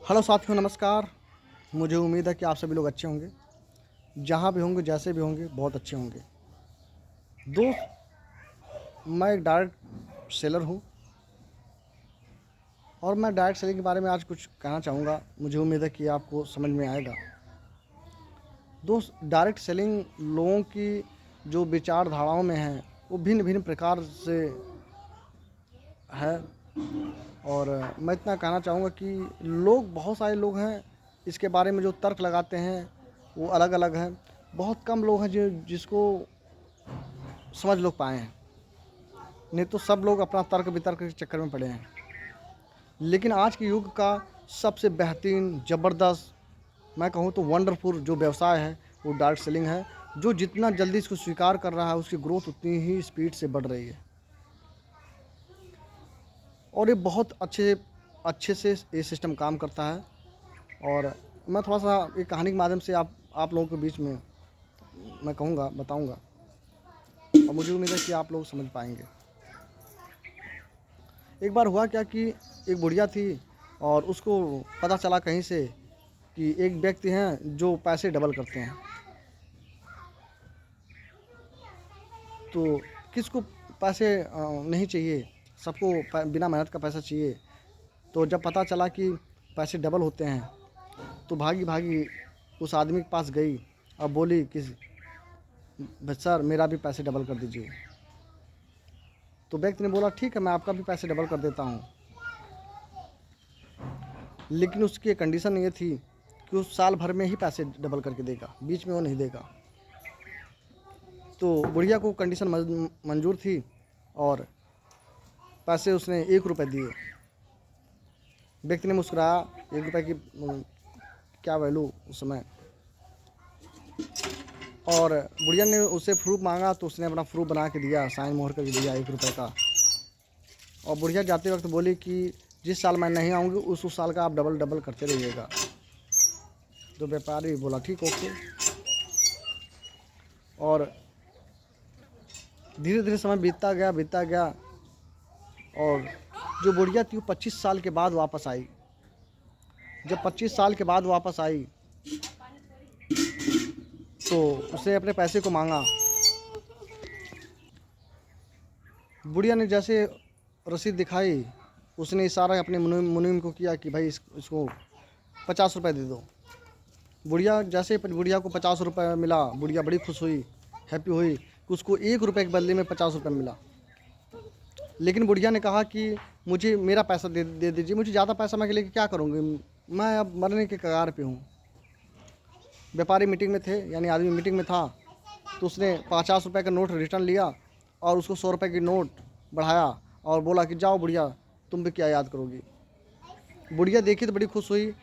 Hello साथियों, नमस्कार। मुझे उम्मीद है कि आप सभी लोग अच्छे होंगे। जहाँ भी होंगे, जैसे भी होंगे, बहुत अच्छे होंगे। दोस्त, मैं एक डायरेक्ट सेलर हूँ और मैं डायरेक्ट सेलिंग के बारे में आज कुछ कहना चाहूँगा। मुझे उम्मीद है कि आपको समझ में आएगा। दोस्त, डायरेक्ट सेलिंग लोगों की जो विचारधाराओं में है वो भिन्न भिन्न प्रकार से है। और मैं इतना कहना चाहूँगा कि बहुत सारे लोग हैं इसके बारे में जो तर्क लगाते हैं वो अलग अलग हैं। बहुत कम लोग हैं जो जिसको समझ लोग पाए हैं, नहीं तो सब लोग अपना तर्क वितर्क के चक्कर में पड़े हैं। लेकिन आज के युग का सबसे बेहतरीन, ज़बरदस्त, मैं कहूँ तो वंडरफुल जो व्यवसाय है वो डायरेक्ट सेलिंग है। जो जितना जल्दी इसको स्वीकार कर रहा है उसकी ग्रोथ उतनी ही स्पीड से बढ़ रही है और ये बहुत अच्छे से ये सिस्टम काम करता है। और मैं थोड़ा सा एक कहानी के माध्यम से आप लोगों के बीच में मैं कहूँगा, बताऊँगा, और मुझे उम्मीद है कि आप लोग समझ पाएंगे। एक बार हुआ क्या कि एक बुढ़िया थी और उसको पता चला कहीं से कि एक व्यक्ति हैं जो पैसे डबल करते हैं। तो किसको पैसे नहीं चाहिए, सबको बिना मेहनत का पैसा चाहिए। तो जब पता चला कि पैसे डबल होते हैं तो भागी भागी उस आदमी के पास गई और बोली कि सर, मेरा भी पैसे डबल कर दीजिए। तो व्यक्ति ने बोला, ठीक है, मैं आपका भी पैसे डबल कर देता हूँ, लेकिन उसकी कंडीशन ये थी कि उस साल भर में ही पैसे डबल करके देगा, बीच में वो नहीं देगा। तो बुढ़िया को कंडीशन मंजूर थी और पैसे उसने 1 रुपये दिए। व्यक्ति ने मुस्कुराया। 1 रुपये की क्या वैल्यू उस समय। और बुढ़िया ने उससे प्रूफ मांगा तो उसने अपना प्रूफ बना के दिया, साइन मोहर करके दिया 1 रुपये का। और बुढ़िया जाते वक्त बोली कि जिस साल मैं नहीं आऊँगी उस साल का आप डबल डबल करते रहिएगा। तो व्यापारी बोला, ठीक, ओके। और धीरे धीरे समय बीतता गया और जो बुढ़िया थी वो 25 साल के बाद वापस आई। जब 25 साल के बाद वापस आई तो उसने अपने पैसे को मांगा। बुढ़िया ने जैसे रसीद दिखाई, उसने इशारा अपने मुनीम को किया कि भाई इसको 50 रुपये दे दो। बुढ़िया को 50 रुपये मिला। बुढ़िया बड़ी खुश हुई, हैप्पी हुई कि उसको 1 रुपये के बदले में 50 रुपये मिला। लेकिन बुढ़िया ने कहा कि मुझे मेरा पैसा दे दीजिए, मुझे ज़्यादा पैसा मैं लेके क्या करूँगी, मैं अब मरने के कगार पे हूँ। व्यापारी मीटिंग में थे, यानी आदमी मीटिंग में था। तो उसने 50 रुपये का नोट रिटर्न लिया और उसको 100 रुपये की नोट बढ़ाया और बोला कि जाओ बुढ़िया, तुम भी क्या याद करोगी। बुढ़िया देखी तो बड़ी खुश हुई,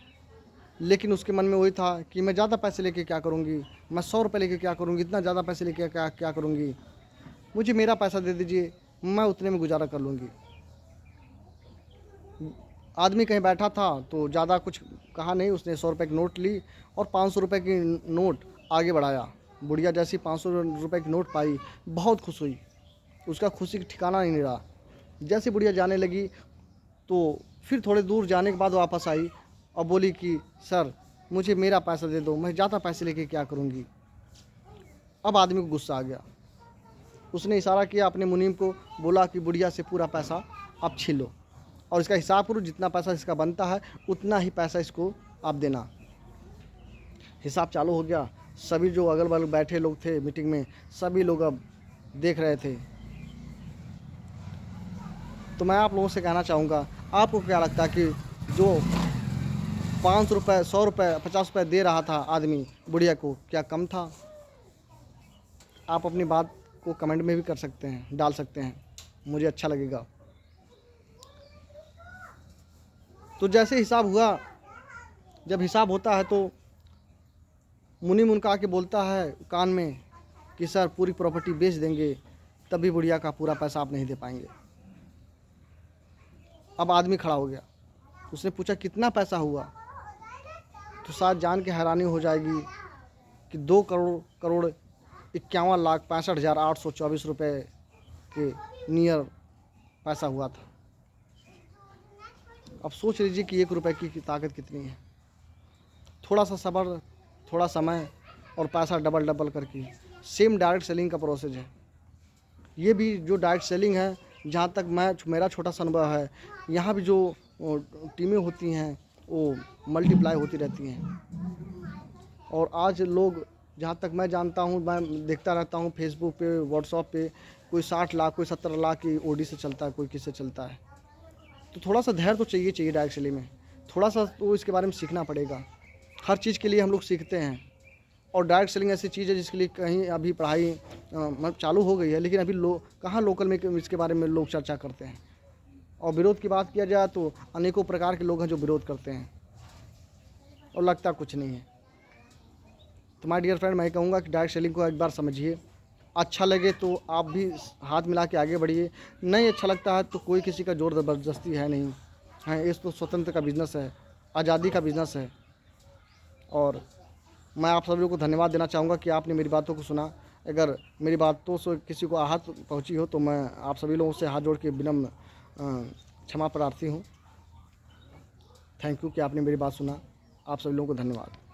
लेकिन उसके मन में वही था कि मैं ज़्यादा पैसे लेके क्या करूँगी, मैं 100 रुपये लेके क्या करूँगी, इतना ज़्यादा पैसे लेके क्या करूँगी, मुझे मेरा पैसा दे दीजिए, मैं उतने में गुजारा कर लूँगी। आदमी कहीं बैठा था तो ज़्यादा कुछ कहा नहीं, उसने 100 रुपये की नोट ली और 500 रुपये की नोट आगे बढ़ाया। बुढ़िया जैसी 500 रुपये की नोट पाई, बहुत खुश हुई। उसका खुशी का ठिकाना नहीं रहा। जैसे बुढ़िया जाने लगी तो फिर थोड़े दूर जाने के बाद वापस आई और बोली कि सर, मुझे मेरा पैसा दे दो, मैं ज़्यादा पैसे लेके क्या करूँगी। अब आदमी को गुस्सा आ गया। उसने इशारा किया अपने मुनीम को, बोला कि बुढ़िया से पूरा पैसा आप छीन लो और इसका हिसाब करो, जितना पैसा इसका बनता है उतना ही पैसा इसको आप देना। हिसाब चालू हो गया। सभी जो अगल बगल बैठे लोग थे मीटिंग में, सभी लोग अब देख रहे थे। तो मैं आप लोगों से कहना चाहूँगा, आपको क्या लगता है कि जो 500 रुपये, 100 रुपये, 50 रुपये दे रहा था आदमी बुढ़िया को, क्या कम था? आप अपनी बात को कमेंट में भी कर सकते हैं, डाल सकते हैं, मुझे अच्छा लगेगा। तो जैसे हिसाब हुआ, जब हिसाब होता है तो मुनीम उनका आके बोलता है कान में कि सर, पूरी प्रॉपर्टी बेच देंगे तभी बुढ़िया का पूरा पैसा आप नहीं दे पाएंगे। अब आदमी खड़ा हो गया। उसने पूछा कितना पैसा हुआ? तो शायद जान के हैरानी हो जाएगी कि 2,51,61,65,824 रुपये के नियर पैसा हुआ था। अब सोच लीजिए कि 1 रुपए की ताकत कितनी है। थोड़ा सा सब्र, थोड़ा समय और पैसा डबल डबल करके सेम डायरेक्ट सेलिंग का प्रोसेस है। ये भी जो डायरेक्ट सेलिंग है, जहाँ तक मेरा छोटा सा अनुभव है, यहाँ भी जो टीमें होती हैं वो मल्टीप्लाई होती रहती हैं। और आज लोग, जहाँ तक मैं जानता हूँ, मैं देखता रहता हूँ फेसबुक पे, व्हाट्सएप पे, कोई 60 लाख, कोई 17 लाख की ओडी से चलता है, कोई किससे चलता है। तो थोड़ा सा धैर्य तो चाहिए डायरेक्ट सेलिंग में। थोड़ा सा तो इसके बारे में सीखना पड़ेगा। हर चीज़ के लिए हम लोग सीखते हैं, और डायरेक्ट सेलिंग ऐसी चीज़ है जिसके लिए कहीं अभी पढ़ाई मतलब चालू हो गई है, लेकिन अभी कहाँ लोकल में इसके बारे में लोग चर्चा करते हैं। और विरोध की बात किया जाए तो अनेकों प्रकार के लोग हैं जो विरोध करते हैं, और लगता कुछ नहीं है। तो माय डियर फ्रेंड, मैं कहूँगा कि डायरेक्ट सेलिंग को एक बार समझिए। अच्छा लगे तो आप भी हाथ मिला के आगे बढ़िए, नहीं अच्छा लगता है तो कोई किसी का जोर ज़बरदस्ती है नहीं है। ये तो स्वतंत्र का बिज़नेस है, आज़ादी का बिज़नेस है। और मैं आप सभी लोगों को धन्यवाद देना चाहूँगा कि आपने मेरी बातों को सुना। अगर मेरी बातों से किसी को आहत पहुँची हो तो मैं आप सभी लोगों से हाथ जोड़ के विनम्र क्षमा प्रार्थी हूँ। थैंक यू कि आपने मेरी बात सुना। आप सभी लोगों को धन्यवाद।